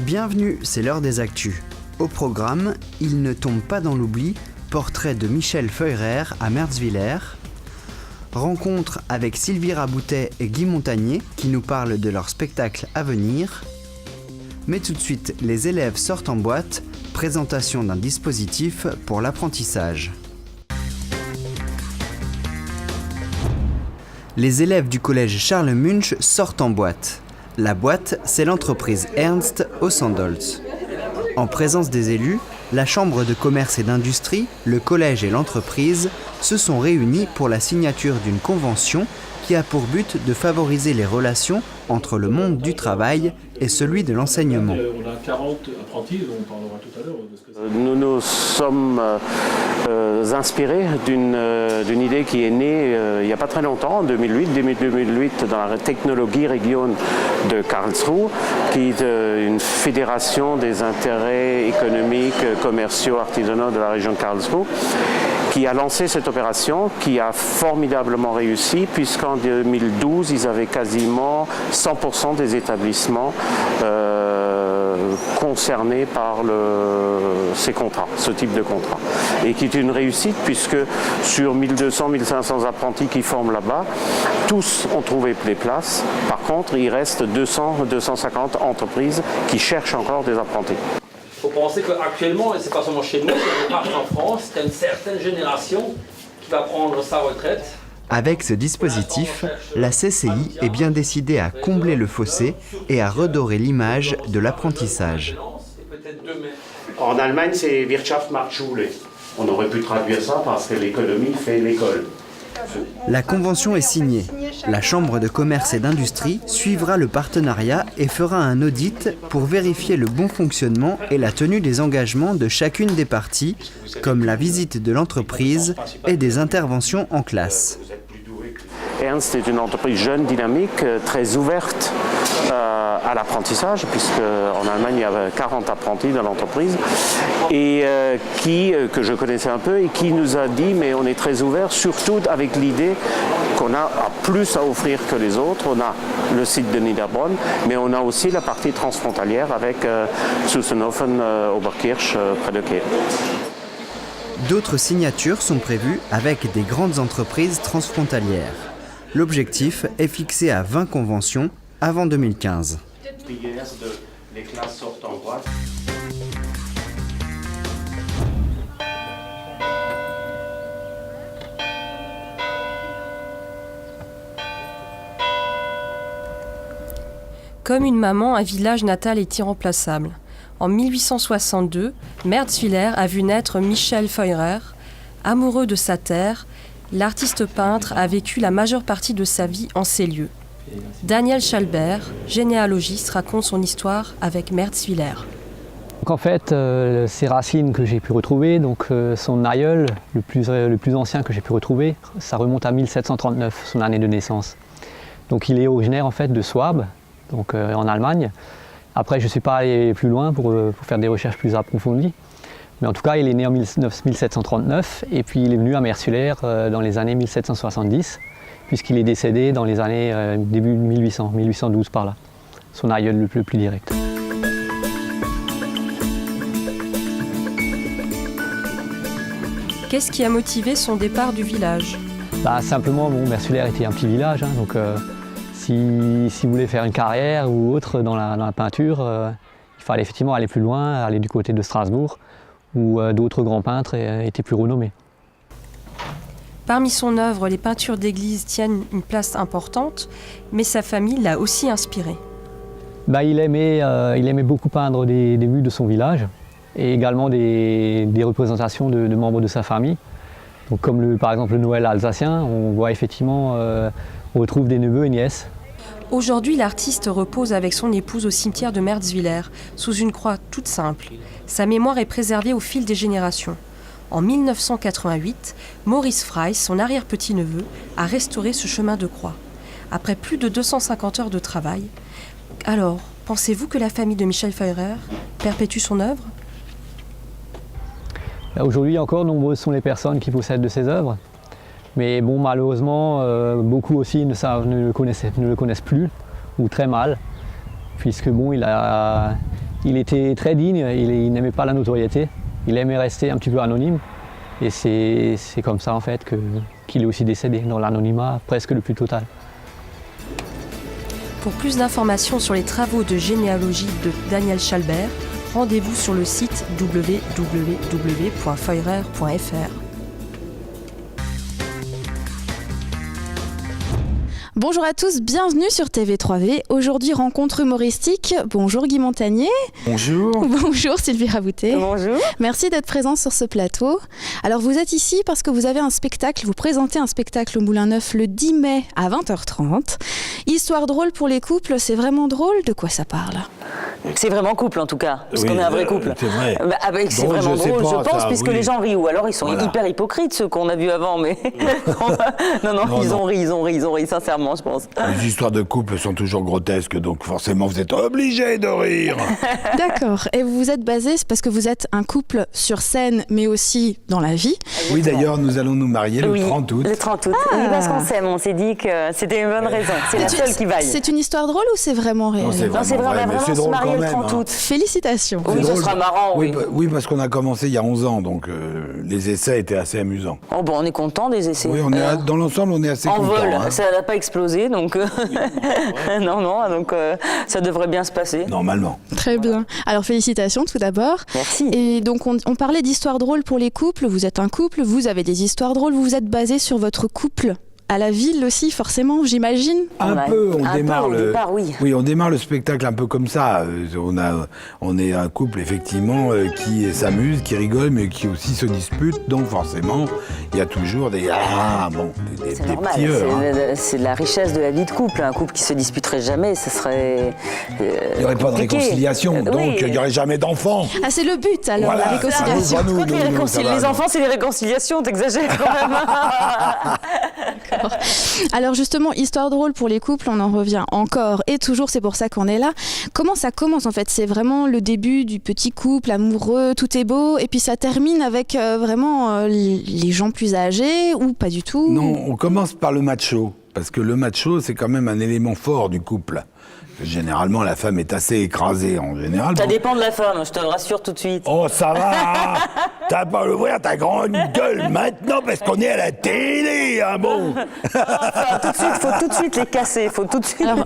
Bienvenue, c'est l'heure des actus. Au programme, il ne tombe pas dans l'oubli, portrait de Michel Feurer à Mertzwiller, rencontre avec Sylvie Raboutet et Guy Montagnier qui nous parlent de leur spectacle à venir. Mais tout de suite, les élèves sortent en boîte, présentation d'un dispositif pour l'apprentissage. Les élèves du collège Charles Munch sortent en boîte. La boîte, c'est l'entreprise Ernst au Sandholz. En présence des élus, la Chambre de commerce et d'industrie, le collège et l'entreprise se sont réunis pour la signature d'une convention qui a pour but de favoriser les relations entre le monde du travail et celui de l'enseignement. On a 40 apprentis, dont on parlera tout à l'heure. Nous nous sommes inspirés d'une idée qui est née il n'y a pas très longtemps, en 2008, dans la Technologieregion de Karlsruhe, qui est une fédération des intérêts économiques, commerciaux, artisanaux de la région de Karlsruhe, qui a lancé cette opération, qui a formidablement réussi, puisqu'en 2012, ils avaient quasiment 100% des établissements concernés par ces contrats, ce type de contrat. Et qui est une réussite, puisque sur 1200-1500 apprentis qui forment là-bas, tous ont trouvé des places. Par contre, il reste 200-250 entreprises qui cherchent encore des apprentis. Il faut penser qu'actuellement, et c'est pas seulement chez nous, c'est partout en France, il y a une certaine génération qui va prendre sa retraite. Avec ce dispositif, la CCI est bien décidée à combler le fossé et à redorer l'image de l'apprentissage. En Allemagne, c'est Wirtschaft macht Schule. On aurait pu traduire ça parce que l'économie fait l'école. La convention est signée. La Chambre de commerce et d'industrie suivra le partenariat et fera un audit pour vérifier le bon fonctionnement et la tenue des engagements de chacune des parties, comme la visite de l'entreprise et des interventions en classe. Ernst est une entreprise jeune, dynamique, très ouverte à l'apprentissage, puisqu'en Allemagne, il y avait 40 apprentis dans l'entreprise, et que je connaissais un peu, et qui nous a dit, mais on est très ouvert, surtout avec l'idée qu'on a plus à offrir que les autres. On a le site de Niederbronn, mais on a aussi la partie transfrontalière avec Sussenhofen, Oberkirch, près de Kiel. D'autres signatures sont prévues avec des grandes entreprises transfrontalières. L'objectif est fixé à 20 conventions avant 2015. Les classes sortent en boîte. Comme une maman, un village natal est irremplaçable. En 1862, Mertzwiller a vu naître Michel Feurer. Amoureux de sa terre, l'artiste peintre a vécu la majeure partie de sa vie en ces lieux. Daniel Schalbert, généalogiste, raconte son histoire avec Mertzwiller. En fait, ces racines que j'ai pu retrouver, donc son aïeul, le plus ancien que j'ai pu retrouver, ça remonte à 1739, son année de naissance. Donc il est originaire en fait de Swab, donc en Allemagne. Après, je ne suis pas allé plus loin pour faire des recherches plus approfondies. Mais en tout cas, il est né en 1739 et puis il est venu à Mertzwiller dans les années 1770, puisqu'il est décédé dans les années début 1800, 1812 par là. Son aïeul le plus direct. Qu'est-ce qui a motivé son départ du village ? Simplement, Mertzwiller était un petit village, donc s'il voulait faire une carrière ou autre dans la peinture, il fallait effectivement aller plus loin, aller du côté de Strasbourg, où d'autres grands peintres étaient plus renommés. Parmi son œuvre, les peintures d'église tiennent une place importante, mais sa famille l'a aussi inspiré. Il aimait beaucoup peindre des vues de son village et également des représentations de membres de sa famille. Donc, comme par exemple le Noël alsacien, on voit effectivement, on retrouve des neveux et nièces. Aujourd'hui, l'artiste repose avec son épouse au cimetière de Mertzwiller, sous une croix toute simple. Sa mémoire est préservée au fil des générations. En 1988, Maurice Frey, son arrière-petit-neveu, a restauré ce chemin de croix. Après plus de 250 heures de travail, alors, pensez-vous que la famille de Michel Feurer perpétue son œuvre ? Aujourd'hui encore, nombreuses sont les personnes qui possèdent de ses œuvres. Mais malheureusement, beaucoup aussi ne le connaissent plus, ou très mal, puisque il Il était très digne, il n'aimait pas la notoriété, il aimait rester un petit peu anonyme. Et c'est comme ça en fait qu'il est aussi décédé, dans l'anonymat presque le plus total. Pour plus d'informations sur les travaux de généalogie de Daniel Chalbert, rendez-vous sur le site www.feurer.fr. Bonjour à tous, bienvenue sur TV3V. Aujourd'hui, rencontre humoristique. Bonjour Guy Montagnier. Bonjour. Bonjour Sylvie Rabouté. Bonjour. Merci d'être présent sur ce plateau. Alors vous êtes ici parce que vous avez un spectacle, vous présentez un spectacle au Moulin Neuf le 10 mai à 20h30. Histoire drôle pour les couples, c'est vraiment drôle? De quoi ça parle? C'est vraiment couple en tout cas, parce qu'on est un vrai couple. C'est vrai. C'est vraiment drôle, je pense, puisque les gens rient. Ou alors ils sont hyper hypocrites, ceux qu'on a vus avant, mais... non, ils ont ri, sincèrement, je pense. Les histoires de couple sont toujours grotesques, donc forcément vous êtes obligés de rire. D'accord. Et vous êtes basé, c'est parce que vous êtes un couple sur scène, mais aussi dans la vie. Oui, d'ailleurs, nous allons nous marier le 30 août. Le 30 août. Oui, parce qu'on s'aime, on s'est dit que c'était une bonne raison. C'est la seule qui vaille. C'est une histoire drôle ou c'est vraiment réel? Non, c'est vraiment vrai, mais c'est drôle quand même. Le 30 août. Félicitations. Oui, ce sera marrant, oui, parce qu'on a commencé il y a 11 ans, donc les essais étaient assez amusants. Oh, bon, on est content des essais. Oui, dans l'ensemble, on est assez content. En vol, hein. ça n'a pas explosé, donc... donc ça devrait bien se passer. Normalement. Très bien. Alors félicitations tout d'abord. Merci. Et donc on parlait d'histoires drôles pour les couples. Vous êtes un couple, vous avez des histoires drôles. Vous vous êtes basé sur votre couple à la ville aussi, forcément, j'imagine. On démarre le spectacle un peu comme ça. On est un couple effectivement qui s'amuse, qui rigole, mais qui aussi se dispute. Donc forcément, il y a toujours des normal, petits c'est la richesse de la vie de couple. Un couple qui se disputerait jamais, ce serait il n'y aurait pas de réconciliation, donc il n'y aurait jamais d'enfants. Ah, c'est le but alors, la réconciliation. Les enfants, c'est les réconciliations, t'exagères quand même. Alors justement, histoire drôle pour les couples, on en revient encore et toujours, c'est pour ça qu'on est là. Comment ça commence en fait? C'est vraiment le début du petit couple amoureux, tout est beau, et puis ça termine avec vraiment les gens plus âgés ou pas du tout? Non, on commence par le macho, parce que le macho, c'est quand même un élément fort du couple. Généralement, la femme est assez écrasée, en général. Ça dépend de la femme, je te le rassure tout de suite. Oh, ça va. T'as pas l'ouvrir ta grande gueule maintenant, parce qu'on est à la télé, hein, bon. Faut tout de suite les casser, faut tout de suite. Alors,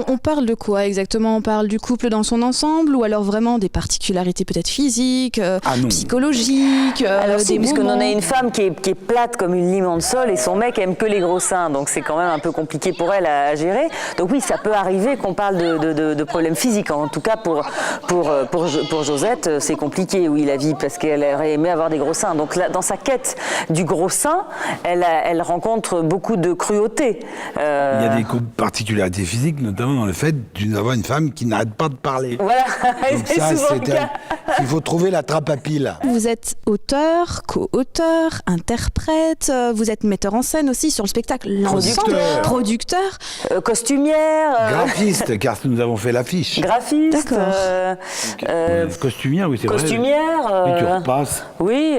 on parle de quoi exactement? On parle du couple dans son ensemble, ou alors vraiment des particularités peut-être physiques, psychologiques, alors si, puisque moments... on a une femme qui est plate comme une lime en sol, et son mec aime que les gros seins, donc c'est quand même un peu compliqué pour elle à gérer. Donc oui, ça peut arriver qu'on parle de problèmes physiques. En tout cas, pour Josette, c'est compliqué, oui, la vie, parce qu'elle aurait aimé avoir des gros seins. Donc là, dans sa quête du gros sein, elle rencontre beaucoup de cruauté. Il y a des particularités physiques, notamment dans le fait d'avoir une femme qui n'arrête pas de parler. Voilà, c'est souvent le cas. Il faut trouver la trappe à pile. Vous êtes auteur, co-auteur, interprète, vous êtes metteur en scène aussi sur le spectacle. Producteur. Costumière. Graphiste, car nous avons fait l'affiche. Graphiste. D'accord. Costumière, oui, c'est vrai. Costumière. Et tu repasses. Oui,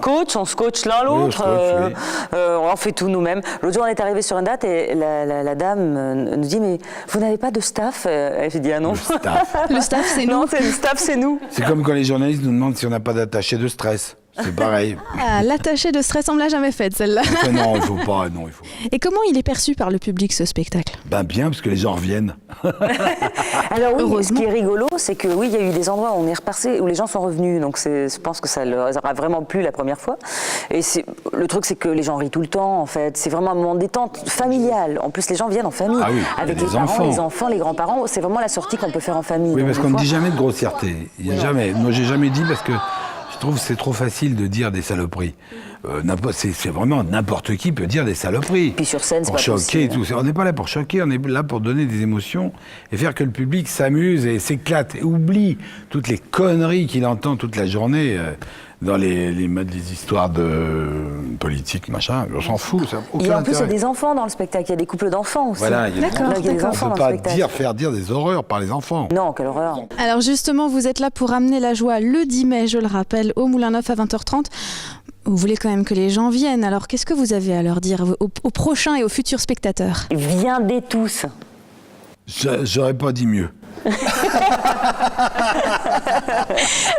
coach, on se coach l'un l'autre. Oui, on fait tout nous-mêmes. L'autre jour, on est arrivé sur une date et la dame nous dit « Mais vous n'avez pas de staff ?» J'ai dit « Ah non. » Le staff, c'est nous. Non, le staff, c'est nous. C'est comme quand les journalistes nous demandent si on n'a pas d'attaché de stress. C'est pareil. Ah, l'attaché de stress, on ne l'a jamais faite, celle-là. Non, il faut pas. Et comment il est perçu par le public, ce spectacle? Bien, parce que les gens reviennent. Alors oui, ce qui est rigolo, c'est que oui, il y a eu des endroits où on est repassé, où les gens sont revenus. Donc je pense que ça leur a vraiment plu la première fois. Et le truc, c'est que les gens rient tout le temps, en fait. C'est vraiment un moment de détente familial. En plus, les gens viennent en famille. Ah oui, avec les parents, les enfants, les grands-parents. C'est vraiment la sortie qu'on peut faire en famille. Oui, parce qu'on ne dit jamais de grossièreté. Il y a jamais. Moi, j'ai jamais dit parce que je trouve que c'est trop facile de dire des saloperies. C'est vraiment n'importe qui peut dire des saloperies. Puis sur scène, c'est pas choquer possible. Tout. On n'est pas là pour choquer, on est là pour donner des émotions et faire que le public s'amuse et s'éclate et oublie toutes les conneries qu'il entend toute la journée dans les histoires de politique, machin. On s'en fout, ça n'a aucun Et en plus, il y a intérêt. des enfants dans le spectacle, il y a des couples d'enfants aussi. Voilà, il y a des enfants. On ne peut pas faire dire des horreurs par les enfants. Non, quelle horreur. Alors justement, vous êtes là pour amener la joie le 10 mai, je le rappelle, au Moulin Neuf à 20h30. Vous voulez quand même que les gens viennent, alors qu'est-ce que vous avez à leur dire aux prochains et aux futurs spectateurs? Viendez tous. J'aurais pas dit mieux.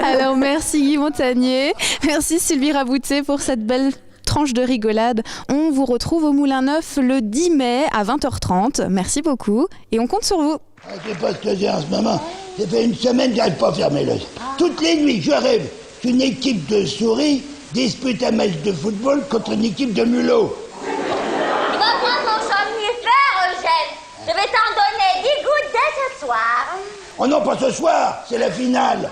Alors merci Guy Montagnier, merci Sylvie Rabouté pour cette belle tranche de rigolade. On vous retrouve au Moulin Neuf le 10 mai à 20h30. Merci beaucoup et on compte sur vous. C'est pas ce que j'ai en ce moment. Ça fait une semaine que j'arrive pas à fermer l'œil. Toutes les nuits, je rêve qu'une équipe de souris dispute un match de football contre une équipe de mulots. Tu vas prendre mon somnifère, Eugène. Je vais t'en donner 10 gouttes dès ce soir. Oh non, pas ce soir, c'est la finale.